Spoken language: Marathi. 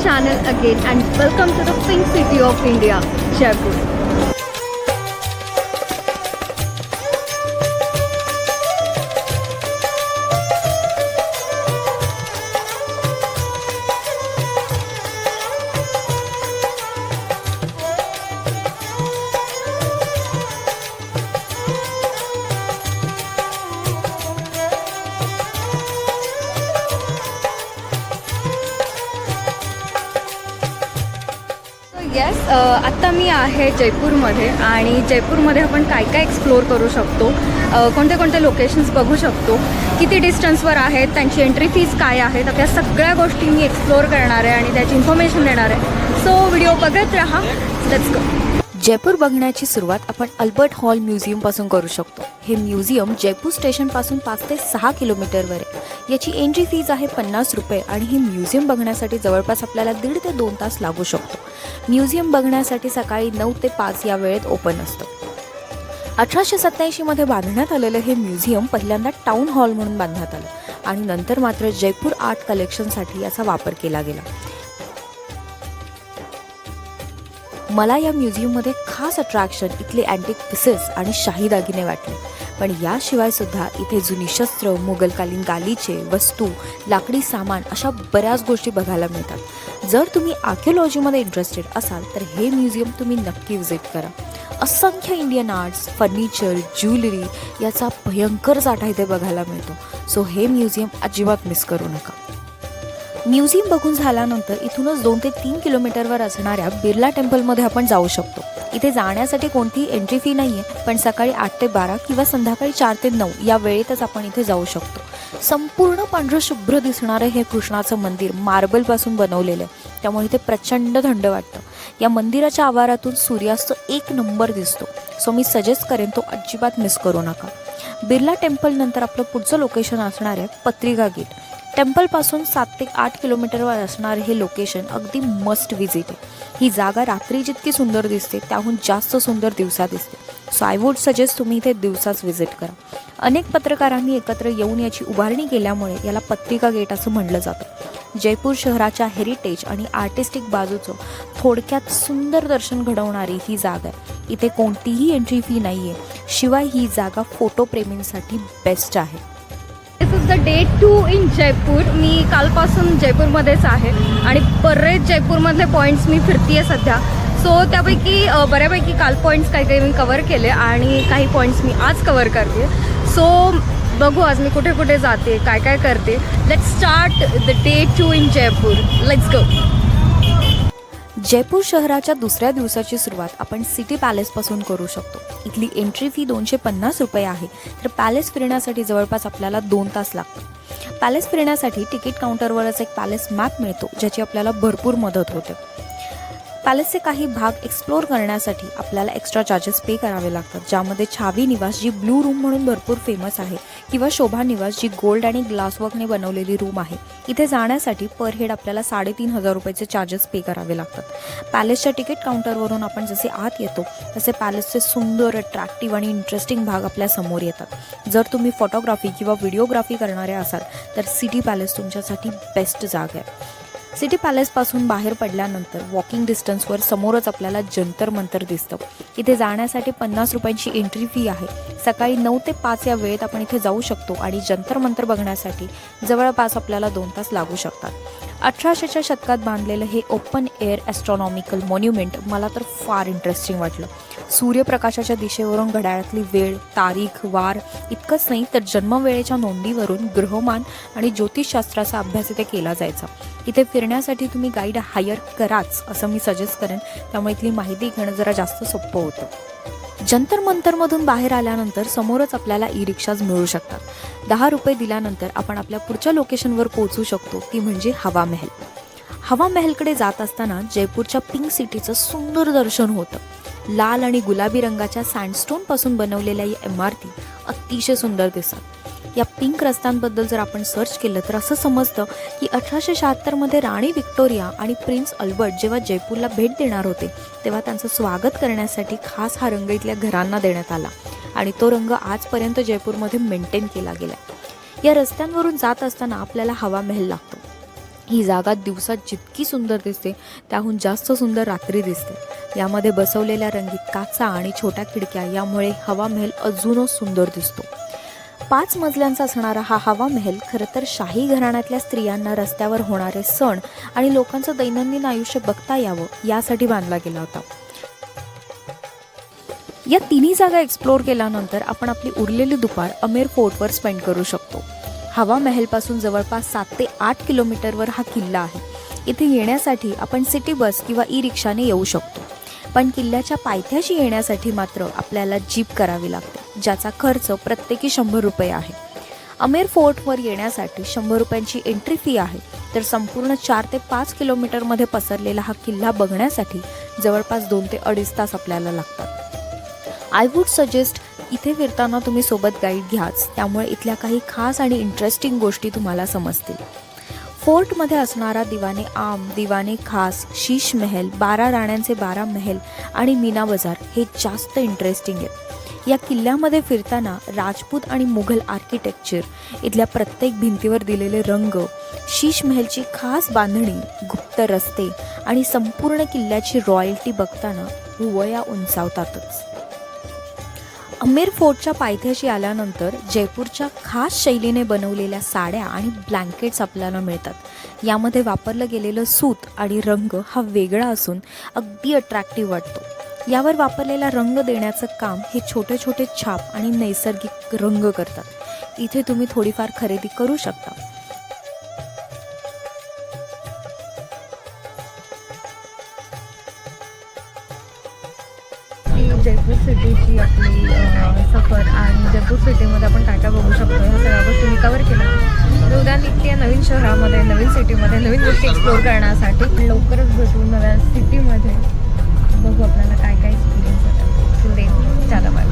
channel again and welcome to the Pink City of India, Jaipur. Yes, आत्ता मी आहे जयपूरमध्ये आणि जयपूरमध्ये आपण काय काय एक्सप्लोअर करू शकतो, कोणते कोणते लोकेशन्स बघू शकतो, किती डिस्टन्सवर आहेत, त्यांची एंट्री फीज काय आहे, तर त्या सगळ्या गोष्टी मी एक्सप्लोअर करणार आहे आणि त्याची इन्फॉर्मेशन देणार आहे. सो व्हिडिओ बघत राहा. Let's go. जयपूर बघण्याची सुरुवात आपण अल्बर्ट हॉल म्युझियमपासून करू शकतो. हे म्युझियम जयपूर स्टेशनपासून 5 ते 6 किलोमीटरवर आहे. याची एंट्री फीज आहे 50 रुपये आणि हे म्युझियम बघण्यासाठी जवळपास आपल्याला 1.5 ते 2 तास लागू शकतो. म्युझियम बघण्यासाठी सकाळी 9 ते 5 या वेळेत ओपन असतं. 1887 मध्ये बांधण्यात आलेलं हे म्युझियम पहिल्यांदा टाउन हॉल म्हणून बांधण्यात आलं आणि नंतर मात्र जयपूर आर्ट कलेक्शनसाठी याचा वापर केला गेला. मला या म्युझियममध्ये खास अट्रॅक्शन इथले अँटिक पीसेस आणि शाही दागिने वाटले. पण याशिवाय सुद्धा इथे जुनी शस्त्र, मुघलकालीन गालिचे, वस्तू, लाकडी सामान अशा बऱ्याच गोष्टी बघायला मिळतात. जर तुम्ही आर्किओलॉजीमध्ये इंटरेस्टेड असाल तर हे म्युझियम तुम्ही नक्की व्हिजिट करा. असंख्य इंडियन आर्ट्स, फर्निचर, ज्वेलरी याचा भयंकर साठा इथे बघायला मिळतो. सो हे म्युझियम अजिबात मिस करू नका. म्युझियम बघून झाल्यानंतर इथूनच 2 ते 3 किलोमीटरवर असणाऱ्या बिर्ला टेम्पलमध्ये आपण जाऊ शकतो. इथे जाण्यासाठी कोणतीही एंट्री फी नाही आहे, पण सकाळी 8 ते 12 किंवा संध्याकाळी 4 ते 9 या वेळेतच आपण इथे जाऊ शकतो. संपूर्ण पांढरं शुभ्र दिसणारं हे कृष्णाचं मंदिर मार्बलपासून बनवलेलं आहे, त्यामुळे इथे प्रचंड थंड वाटतं. या मंदिराच्या आवारातून सूर्यास्त 1 नंबर दिसतो. सो मी सजेस्ट करेन तो अजिबात मिस करू नका. बिर्ला टेम्पल नंतर आपलं पुढचं लोकेशन असणार आहे पत्रिका गेट. टेम्पलपासून 7 ते 8 किलोमीटरवर असणारे हे लोकेशन अगदी मस्ट विजिट आहे. ही जागा रात्री जितकी सुंदर दिसते त्याहून जास्त सुंदर दिवसा दिसते. सो आय वुड सजेस्ट तुम्ही इथे दिवसाच व्हिजिट करा. अनेक पत्रकारांनी एकत्र येऊन याची उभारणी केल्यामुळे याला पत्रिका गेट असं म्हणलं जातं. जयपूर शहराच्या हेरिटेज आणि आर्टिस्टिक बाजूचं थोडक्यात सुंदर दर्शन घडवणारी ही जागा आहे. इथे कोणतीही एंट्री फी नाही आहे. शिवाय ही जागा फोटोप्रेमींसाठी बेस्ट आहे. This is the day 2 in Jaipur. मी कालपासून जयपूरमध्येच आहे आणि बरेच जयपूरमधले पॉईंट्स मी फिरते आहे सध्या. सो त्यापैकी बऱ्यापैकी काल पॉईंट्स काही काही मी कवर केले आणि काही पॉईंट्स मी आज कवर करते. सो बघू आज मी कुठे कुठे जाते, काय काय करते. Let's start the day 2 in Jaipur. Let's go. Jaipur शहराच्या दुसऱ्या दिवसाची सुरुवात आपण सिटी पॅलेसपासून करू शकतो. इथली एंट्री फी 250 रुपये आहे, तर पॅलेस फिरण्यासाठी जवळपास आपल्याला 2 तास लागतात. पॅलेस फिरण्यासाठी तिकीट काउंटरवरच एक पॅलेस मॅप मिळतो, ज्याची आपल्याला भरपूर मदत होते. पॅलेसचे काही भाग एक्सप्लोअर करण्यासाठी आपल्याला एक्स्ट्रा चार्जेस पे करावे लागतात, ज्यामध्ये छावी निवास जी ब्लू रूम म्हणून भरपूर फेमस आहे किंवा शोभा निवास जी गोल्ड आणि ग्लासवर्कने बनवलेली रूम आहे. इथे जाण्यासाठी पर हेड आपल्याला 3,500 रुपयाचे चार्जेस पे करावे लागतात. पॅलेसच्या तिकीट काउंटरवरून आपण जसे आत येतो तसे पॅलेसचे सुंदर, अट्रॅक्टिव्ह आणि इंटरेस्टिंग भाग आपल्या समोर येतात. जर तुम्ही फोटोग्राफी किंवा व्हिडिओग्राफी करणारे असाल तर सिटी पॅलेस तुमच्यासाठी बेस्ट जागा आहे. सिटी पॅलेसपासून बाहेर पडल्यानंतर वॉकिंग डिस्टन्सवर समोरच आपल्याला जंतर मंतर दिसतं. इथे जाण्यासाठी 50 रुपयांची एंट्री फी आहे. सकाळी 9 ते 5 या वेळेत आपण इथे जाऊ शकतो आणि जंतर मंतर बघण्यासाठी जवळपास आपल्याला 2 तास लागू शकतात. 1800च्या शतकात बांधलेलं हे ओपन एअर ॲस्ट्रॉनॉमिकल मॉन्युमेंट मला तर फार इंटरेस्टिंग वाटलं. सूर्यप्रकाशाच्या दिशेवरून घड्याळातली वेळ, तारीख, वार इतकंच नाही तर जन्मवेळेच्या नोंदीवरून ग्रहमान आणि ज्योतिषशास्त्राचा अभ्यास इथे केला जायचा. इथे फिरण्यासाठी तुम्ही गाईड हायर कराच असं मी सजेस्ट करेन, त्यामुळे इथली माहिती घेणं जरा जास्त सोपं होतं. जंतर मंतरमधून बाहेर आल्यानंतर समोरच आपल्याला ई रिक्षाज मिळू शकतात. 10 रुपये दिल्यानंतर आपण आपल्या पुढच्या लोकेशनवर पोहोचू शकतो, ती म्हणजे हवा महल. हवा महलकडे जात असताना जयपूरच्या पिंक सिटीचं सुंदर दर्शन होतं. लाल आणि गुलाबी रंगाच्या सँडस्टोनपासून बनवलेल्या या इमारती अतिशय सुंदर दिसतात. या पिंक रस्त्यांबद्दल जर आपण सर्च केलं तर असं समजतं की 1876 मध्ये राणी व्हिक्टोरिया आणि प्रिन्स अल्बर्ट जेव्हा जयपूरला भेट देणार होते तेव्हा त्यांचं स्वागत करण्यासाठी खास हा रंग इथल्या घरांना देण्यात आला आणि तो रंग आजपर्यंत जयपूरमध्ये मेंटेन केला गेला. या रस्त्यांवरून जात असताना आपल्याला हवा महल लागतो. ही जागा दिवसात जितकी सुंदर दिसते त्याहून जास्त सुंदर रात्री दिसते. यामध्ये बसवलेल्या रंगीत काचा आणि छोट्या खिडक्या यामुळे हवा महल अजूनच सुंदर दिसतो. 5 मजल्यांचा असणारा हा हवा महल खरं तर शाही घराण्यातल्या स्त्रियांना रस्त्यावर होणारे सण आणि लोकांचं दैनंदिन आयुष्य बघता यावं यासाठी बांधला गेला होता. या तिन्ही जागा एक्सप्लोअर केल्यानंतर आपण आपली उरलेली दुपार अमेर फोर्टवर स्पेंड करू शकतो. हवा महलपासून जवळपास 7 ते 8 किलोमीटरवर हा किल्ला आहे. इथे येण्यासाठी आपण सिटी बस किंवा ई रिक्षाने येऊ शकतो, पण किल्ल्याच्या पायथ्याशी येण्यासाठी मात्र आपल्याला जीप करावी लागते, ज्याचा खर्च प्रत्येकी 100 रुपये आहे. अमेर फोर्टवर येण्यासाठी 100 रुपयांची एंट्री फी आहे, तर संपूर्ण 4 ते 5 किलोमीटरमध्ये पसरलेला हा किल्ला बघण्यासाठी जवळपास 2 ते 2.5 तास आपल्याला लागतात. आय वूड सजेस्ट इथे फिरताना तुम्ही सोबत गाईड घ्याच, त्यामुळे इथल्या काही खास आणि इंटरेस्टिंग गोष्टी तुम्हाला समजतील. फोर्टमध्ये असणारा दिवाने आम, दिवाने खास, शीश महल, 12 राण्यांचे 12 महल आणि मीना बाजार हे जास्त इंटरेस्टिंग आहेत. या किल्ल्यामध्ये फिरताना राजपूत आणि मुघल आर्किटेक्चर, इथल्या प्रत्येक भिंतीवर दिलेले रंग, शीश महलची खास बांधणी, गुप्त रस्ते आणि संपूर्ण किल्ल्याची रॉयल्टी बघताना भुवया उंचावतातच. अमेर फोर्टच्या पायथ्याशी आल्यानंतर जयपूरच्या खास शैलीने बनवलेल्या साड्या आणि ब्लँकेट्स आपल्याला मिळतात. यामध्ये वापरलं गेलेलं सूत आणि रंग हा वेगळा असून अगदी अट्रॅक्टिव्ह वाटतो. यावर वापरलेला रंग देण्याचं काम हे छोटे छोटे छाप आणि नैसर्गिक रंग करतात. इथे तुम्ही थोडीफार खरेदी करू शकता. जयपूर सिटीची आपली सफर आणि जयपूर सिटीमध्ये आपण काय काय बघू शकतो ह्या सगळ्या गोष्टी मी कवर केल्या. तर उद्या निघते या नवीन शहरामध्ये, नवीन सिटीमध्ये नवीन गोष्टी एक्सप्लोअर करण्यासाठी. लवकरच भेटू नव्या सिटीमध्ये, बघू आपल्याला काय काय एक्सपिरियन्स होतात. चला बाय.